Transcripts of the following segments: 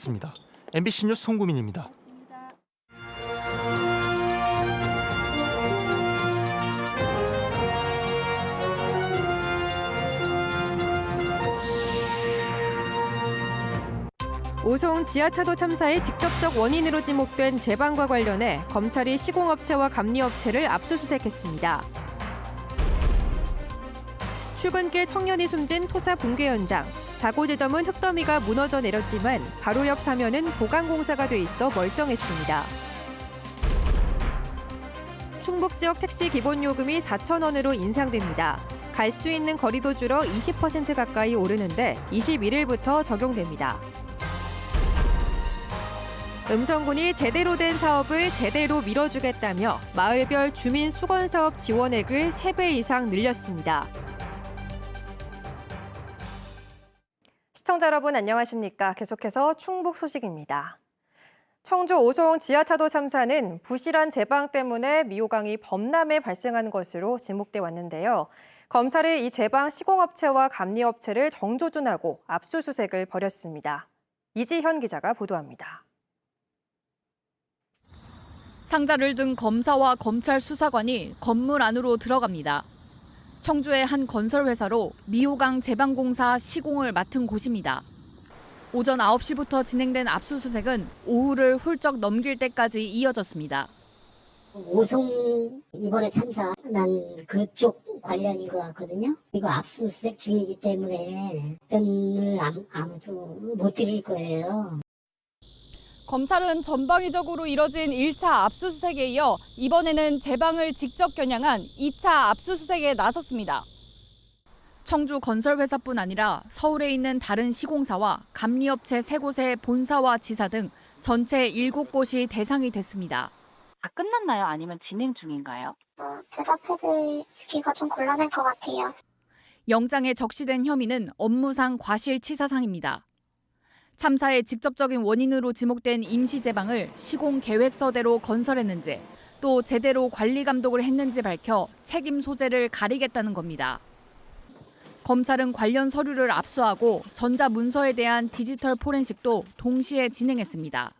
습니다. MBC 뉴스 송구민입니다. 오송 지하차도 참사의 직접적 원인으로 지목된 제방과 관련해 검찰이 시공업체와 감리업체를 압수수색했습니다. 출근길 청년이 숨진 토사 붕괴 현장. 사고 지점은 흙더미가 무너져 내렸지만 바로 옆 사면은 보강공사가 돼 있어 멀쩡했습니다. 충북 지역 택시 기본요금이 4,000원으로 인상됩니다. 갈 수 있는 거리도 줄어 20% 가까이 오르는데 21일부터 적용됩니다. 음성군이 제대로 된 사업을 제대로 밀어주겠다며 마을별 주민 수건사업 지원액을 3배 이상 늘렸습니다. 시청자 여러분 안녕하십니까? 계속해서 충북 소식입니다. 청주 오송 지하차도 참사는 부실한 제방 때문에 미호강이 범람에 발생한 것으로 지목돼 왔는데요. 검찰이 이 제방 시공업체와 감리업체를 정조준하고 압수수색을 벌였습니다. 이지현 기자가 보도합니다. 상자를 든 검사와 검찰 수사관이 건물 안으로 들어갑니다. 청주의 한 건설회사로 미호강 제방공사 시공을 맡은 곳입니다. 오전 9시부터 진행된 압수수색은 오후를 훌쩍 넘길 때까지 이어졌습니다. 오송 이번에 참사 난 그쪽 관련인 것 같거든요. 이거 압수수색 중이기 때문에 돈을 아무도 못 드릴 거예요. 검찰은 전방위적으로 이뤄진 1차 압수수색에 이어 이번에는 제방을 직접 겨냥한 2차 압수수색에 나섰습니다. 청주 건설회사뿐 아니라 서울에 있는 다른 시공사와 감리업체 3곳의 본사와 지사 등 전체 7곳이 대상이 됐습니다. 끝났나요? 아니면 진행 중인가요? 대답해드리기가 좀 곤란할 것 같아요. 영장에 적시된 혐의는 업무상 과실치사상입니다. 참사의 직접적인 원인으로 지목된 임시제방을 시공 계획서대로 건설했는지 또 제대로 관리 감독을 했는지 밝혀 책임 소재를 가리겠다는 겁니다. 검찰은 관련 서류를 압수하고 전자문서에 대한 디지털 포렌식도 동시에 진행했습니다.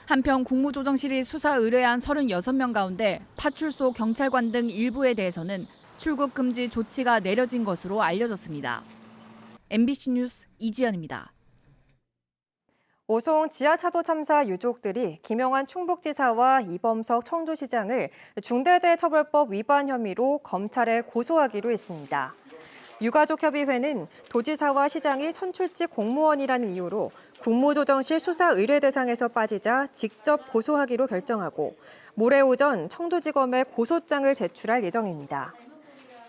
한편 국무조정실이 수사 의뢰한 36명 가운데 파출소 경찰관 등 일부에 대해서는 출국 금지 조치가 내려진 것으로 알려졌습니다. MBC 뉴스 이지연입니다. 오송 지하차도 참사 유족들이 김영환 충북지사와 이범석 청주시장을 중대재해처벌법 위반 혐의로 검찰에 고소하기로 했습니다. 유가족협의회는 도지사와 시장이 선출직 공무원이라는 이유로 국무조정실 수사 의뢰 대상에서 빠지자 직접 고소하기로 결정하고 모레 오전 청주지검에 고소장을 제출할 예정입니다.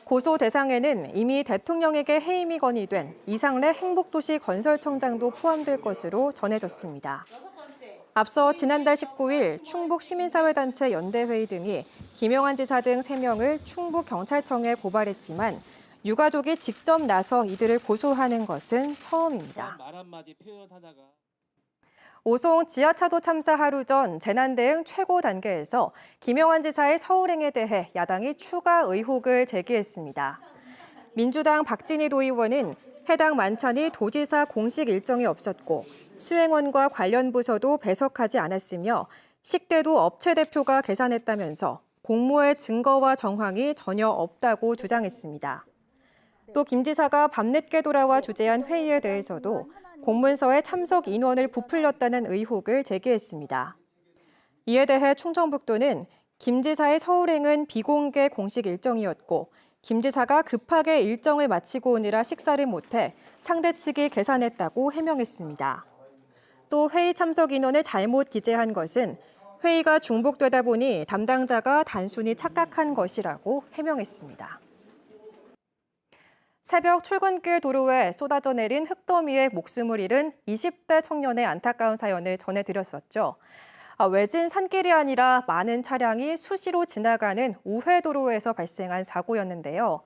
고소 대상에는 이미 대통령에게 해임이 건의된 이상래 행복도시 건설청장도 포함될 것으로 전해졌습니다. 앞서 지난달 19일 충북시민사회단체 연대회의 등이 김영환 지사 등 3명을 충북경찰청에 고발했지만 유가족이 직접 나서 이들을 고소하는 것은 처음입니다. 오송 지하차도 참사 하루 전 재난대응 최고 단계에서 김영환 지사의 서울행에 대해 야당이 추가 의혹을 제기했습니다. 민주당 박진희 도의원은 해당 만찬이 도지사 공식 일정이 없었고 수행원과 관련 부서도 배석하지 않았으며 식대도 업체 대표가 계산했다면서 공모의 증거와 정황이 전혀 없다고 주장했습니다. 또 김 지사가 밤늦게 돌아와 주재한 회의에 대해서도 공문서에 참석 인원을 부풀렸다는 의혹을 제기했습니다. 이에 대해 충청북도는 김 지사의 서울행은 비공개 공식 일정이었고 김 지사가 급하게 일정을 마치고 오느라 식사를 못해 상대 측이 계산했다고 해명했습니다. 또 회의 참석 인원을 잘못 기재한 것은 회의가 중복되다 보니 담당자가 단순히 착각한 것이라고 해명했습니다. 새벽 출근길 도로에 쏟아져 내린 흙더미에 목숨을 잃은 20대 청년의 안타까운 사연을 전해드렸었죠. 외진 산길이 아니라 많은 차량이 수시로 지나가는 우회도로에서 발생한 사고였는데요.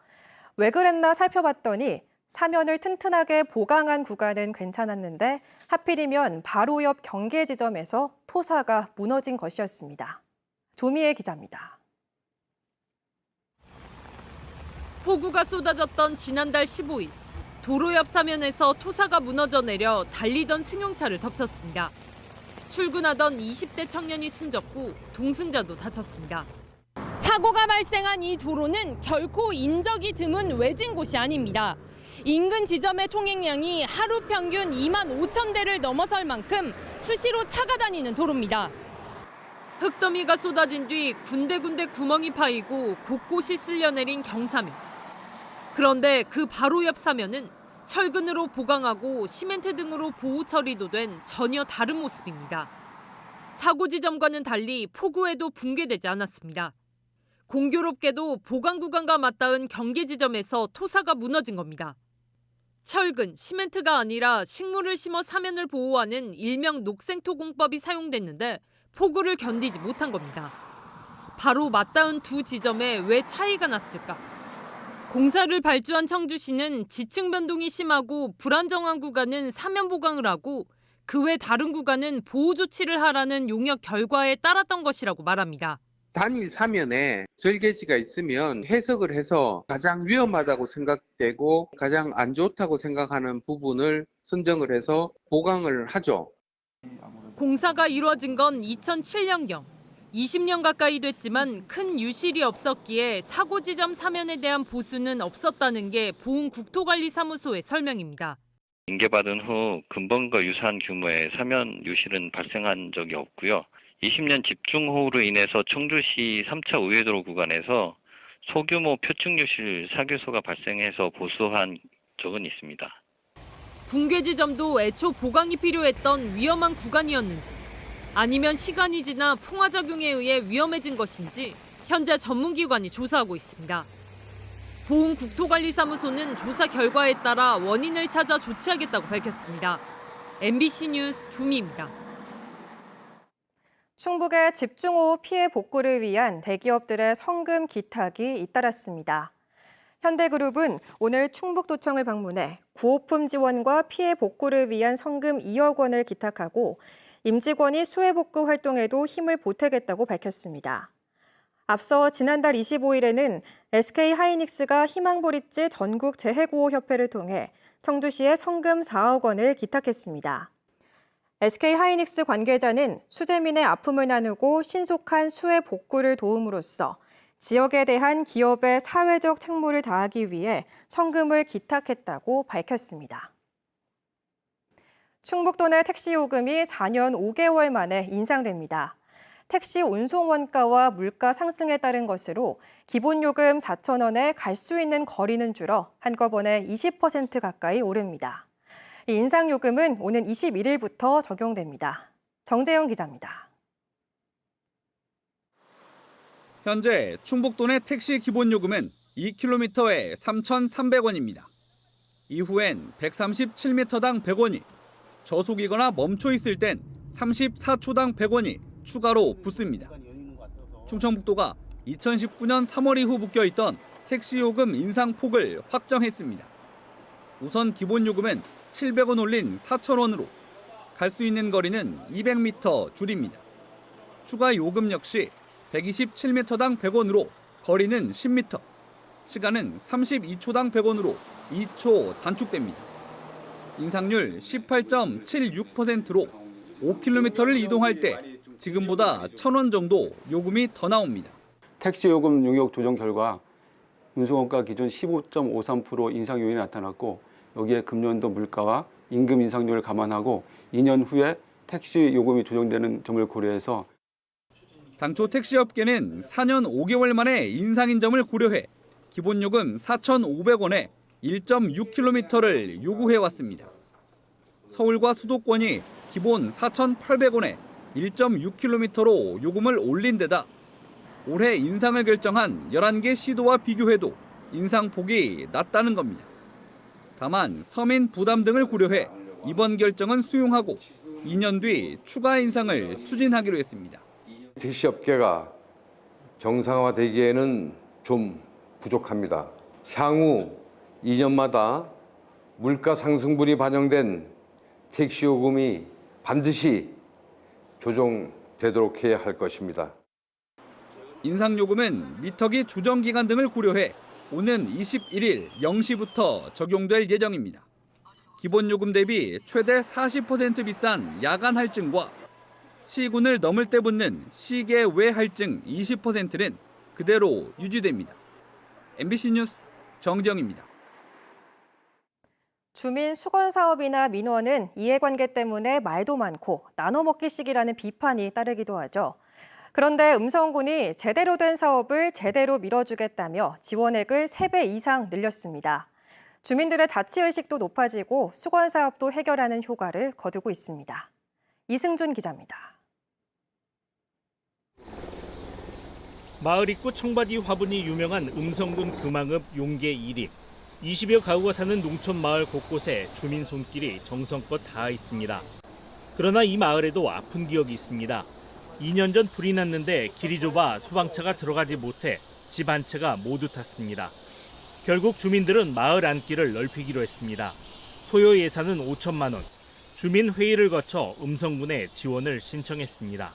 왜 그랬나 살펴봤더니 사면을 튼튼하게 보강한 구간은 괜찮았는데 하필이면 바로 옆 경계 지점에서 토사가 무너진 것이었습니다. 조미애 기자입니다. 폭우가 쏟아졌던 지난달 15일. 도로 옆 사면에서 토사가 무너져 내려 달리던 승용차를 덮쳤습니다. 출근하던 20대 청년이 숨졌고 동승자도 다쳤습니다. 사고가 발생한 이 도로는 결코 인적이 드문 외진 곳이 아닙니다. 인근 지점의 통행량이 하루 평균 2만 5천 대를 넘어설 만큼 수시로 차가 다니는 도로입니다. 흙더미가 쏟아진 뒤 군데군데 구멍이 파이고 곳곳이 쓸려내린 경사면. 그런데 그 바로 옆 사면은 철근으로 보강하고 시멘트 등으로 보호 처리도 된 전혀 다른 모습입니다. 사고 지점과는 달리 폭우에도 붕괴되지 않았습니다. 공교롭게도 보강 구간과 맞닿은 경계 지점에서 토사가 무너진 겁니다. 철근, 시멘트가 아니라 식물을 심어 사면을 보호하는 일명 녹생토공법이 사용됐는데 폭우를 견디지 못한 겁니다. 바로 맞닿은 두 지점에 왜 차이가 났을까? 공사를 발주한 청주시는 지층 변동이 심하고 불안정한 구간은 사면 보강을 하고 그 외 다른 구간은 보호 조치를 하라는 용역 결과에 따랐던 것이라고 말합니다. 단일 사면에 절개지가 있으면 해석을 해서 가장 위험하다고 생각되고 가장 안 좋다고 생각하는 부분을 선정을 해서 보강을 하죠. 공사가 이루어진 건 2007년경. 20년 가까이 됐지만 큰 유실이 없었기에 사고 지점 사면에 대한 보수는 없었다는 게 보훈국토관리사무소의 설명입니다. 인계받은 후 근본과 유사한 규모의 사면 유실은 발생한 적이 없고요. 20년 집중호우로 인해서 청주시 3차 우회도로 구간에서 소규모 표층 유실 사교소가 발생해서 보수한 적은 있습니다. 붕괴 지점도 애초 보강이 필요했던 위험한 구간이었는지 아니면 시간이 지나 풍화작용에 의해 위험해진 것인지 현재 전문기관이 조사하고 있습니다. 보훈국토관리사무소는 조사 결과에 따라 원인을 찾아 조치하겠다고 밝혔습니다. MBC 뉴스 조미입니다. 충북의 집중호우 피해 복구를 위한 대기업들의 성금 기탁이 잇따랐습니다. 현대그룹은 오늘 충북도청을 방문해 구호품 지원과 피해 복구를 위한 성금 2억 원을 기탁하고 임직원이 수해 복구 활동에도 힘을 보태겠다고 밝혔습니다. 앞서 지난달 25일에는 SK하이닉스가 희망보릿지 전국재해구호협회를 통해 청주시에 성금 4억 원을 기탁했습니다. SK하이닉스 관계자는 수재민의 아픔을 나누고 신속한 수해 복구를 도움으로써 지역에 대한 기업의 사회적 책무를 다하기 위해 성금을 기탁했다고 밝혔습니다. 충북도 내 택시 요금이 4년 5개월 만에 인상됩니다. 택시 운송 원가와 물가 상승에 따른 것으로 기본 요금 4,000원에 갈 수 있는 거리는 줄어 한꺼번에 20% 가까이 오릅니다. 이 인상 요금은 오는 21일부터 적용됩니다. 정재영 기자입니다. 현재 충북도 내 택시 기본 요금은 2km에 3,300원입니다. 이후엔 137m당 100원이, 저속이거나 멈춰 있을 땐 34초당 100원이 추가로 붙습니다. 충청북도가 2019년 3월 이후 묶여있던 택시 요금 인상 폭을 확정했습니다. 우선 기본 요금은 700원 올린 4,000원으로 갈 수 있는 거리는 200m 줄입니다. 추가 요금 역시 127m당 100원으로 거리는 10m, 시간은 32초당 100원으로 2초 단축됩니다. 인상률 18.76%로 5km를 이동할 때 지금보다 1,000원 정도 요금이 더 나옵니다. 택시 요금 용역 조정 결과 운송원가 기준 15.53% 인상 요인이 나타났고 여기에 금년도 물가와 임금 인상률을 감안하고 2년 후에 택시 요금이 조정되는 점을 고려해서 당초 택시업계는 4년 5개월 만에 인상인 점을 고려해 기본 요금 4,500원에 1.6km를 요구해왔습니다. 서울과 수도권이 기본 4,800원에 1.6km로 요금을 올린 데다 올해 인상을 결정한 11개 시도와 비교해도 인상폭이 낮다는 겁니다. 다만 서민 부담 등을 고려해 이번 결정은 수용하고 2년 뒤 추가 인상을 추진하기로 했습니다. 택시업계가 정상화되기에는 좀 부족합니다. 향후 2년마다 물가 상승분이 반영된 택시 요금이 반드시 조정되도록 해야 할 것입니다. 인상 요금은 미터기 조정 기간 등을 고려해 오는 21일 0시부터 적용될 예정입니다. 기본요금 대비 최대 40% 비싼 야간 할증과 시군을 넘을 때 붙는 시계 외 할증 20%는 그대로 유지됩니다. MBC 뉴스 정지영입니다. 주민 수건 사업이나 민원은 이해관계 때문에 말도 많고 나눠먹기식이라는 비판이 따르기도 하죠. 그런데 음성군이 제대로 된 사업을 제대로 밀어주겠다며 지원액을 3배 이상 늘렸습니다. 주민들의 자치의식도 높아지고 수건 사업도 해결하는 효과를 거두고 있습니다. 이승준 기자입니다. 마을 입구 청바지 화분이 유명한 음성군 금왕읍 용계 1리. 20여 가구가 사는 농촌 마을 곳곳에 주민 손길이 정성껏 닿아 있습니다. 그러나 이 마을에도 아픈 기억이 있습니다. 2년 전 불이 났는데 길이 좁아 소방차가 들어가지 못해 집 한 채가 모두 탔습니다. 결국 주민들은 마을 안길을 넓히기로 했습니다. 소요 예산은 5천만 원. 주민 회의를 거쳐 음성군에 지원을 신청했습니다.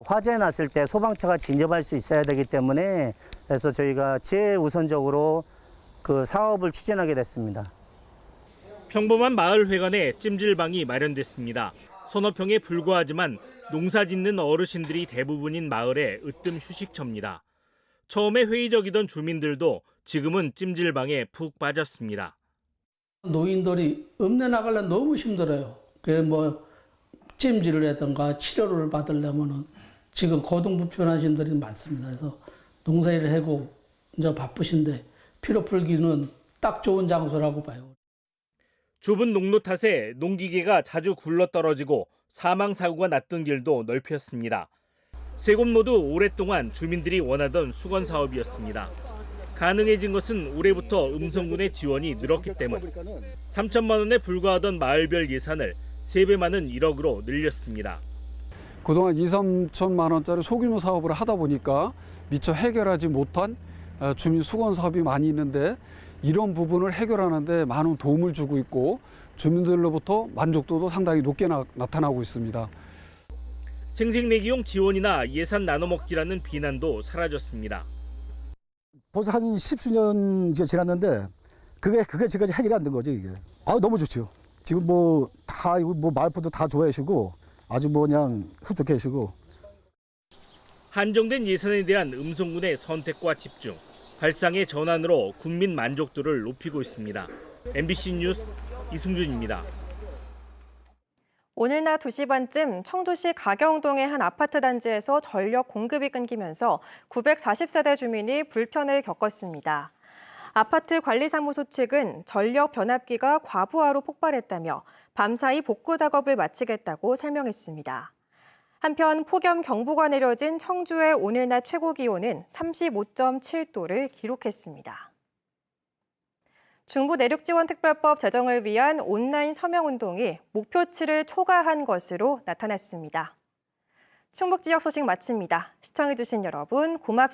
화재 났을 때 소방차가 진접할 수 있어야 되기 때문에 그래서 저희가 최우선적으로 그 사업을 추진하게 됐습니다. 평범한 마을 회관에 찜질방이 마련됐습니다. 서너 평에 불과하지만 농사 짓는 어르신들이 대부분인 마을의 으뜸 휴식처입니다. 처음에 회의적이던 주민들도 지금은 찜질방에 푹 빠졌습니다. 노인들이 읍내 나가려면 너무 힘들어요. 찜질을 하든가 치료를 받으려면은 지금 고통불편하신 분들이 많습니다. 그래서 농사일을 하고 이제 바쁘신데 피로 풀기는 딱 좋은 장소라고 봐요. 좁은 농로 탓에 농기계가 자주 굴러떨어지고 사망사고가 났던 길도 넓혔습니다. 세 곳 모두 오랫동안 주민들이 원하던 수건 사업이었습니다. 가능해진 것은 올해부터 음성군의 지원이 늘었기 때문. 3천만 원에 불과하던 마을별 예산을 3배 많은 1억으로 늘렸습니다. 그동안 2, 3천만 원짜리 소규모 사업을 하다 보니까 미처 해결하지 못한 주민 수건 사업이 많이 있는데 이런 부분을 해결하는 데 많은 도움을 주고 있고 주민들로부터 만족도도 상당히 높게 나타나고 있습니다. 생색내기용 지원이나 예산 나눠먹기라는 비난도 사라졌습니다. 벌써 한 10수년 지났는데 그게 지금까지 해결이 안 된 거죠, 이게. 너무 좋죠. 지금 마을분들 다 좋아하시고 아주 그냥 흡족해 하시고. 한정된 예산에 대한 음성군의 선택과 집중, 발상의 전환으로 국민 만족도를 높이고 있습니다. MBC 뉴스 이승준입니다. 오늘 낮 2시 반쯤 청주시 가경동의 한 아파트 단지에서 전력 공급이 끊기면서 940세대 주민이 불편을 겪었습니다. 아파트 관리사무소 측은 전력 변압기가 과부하로 폭발했다며 밤사이 복구 작업을 마치겠다고 설명했습니다. 한편 폭염경보가 내려진 청주의 오늘 낮 최고 기온은 35.7도를 기록했습니다. 중부내륙지원특별법 제정을 위한 온라인 서명운동이 목표치를 초과한 것으로 나타났습니다. 충북 지역 소식 마칩니다. 시청해주신 여러분 고맙습니다.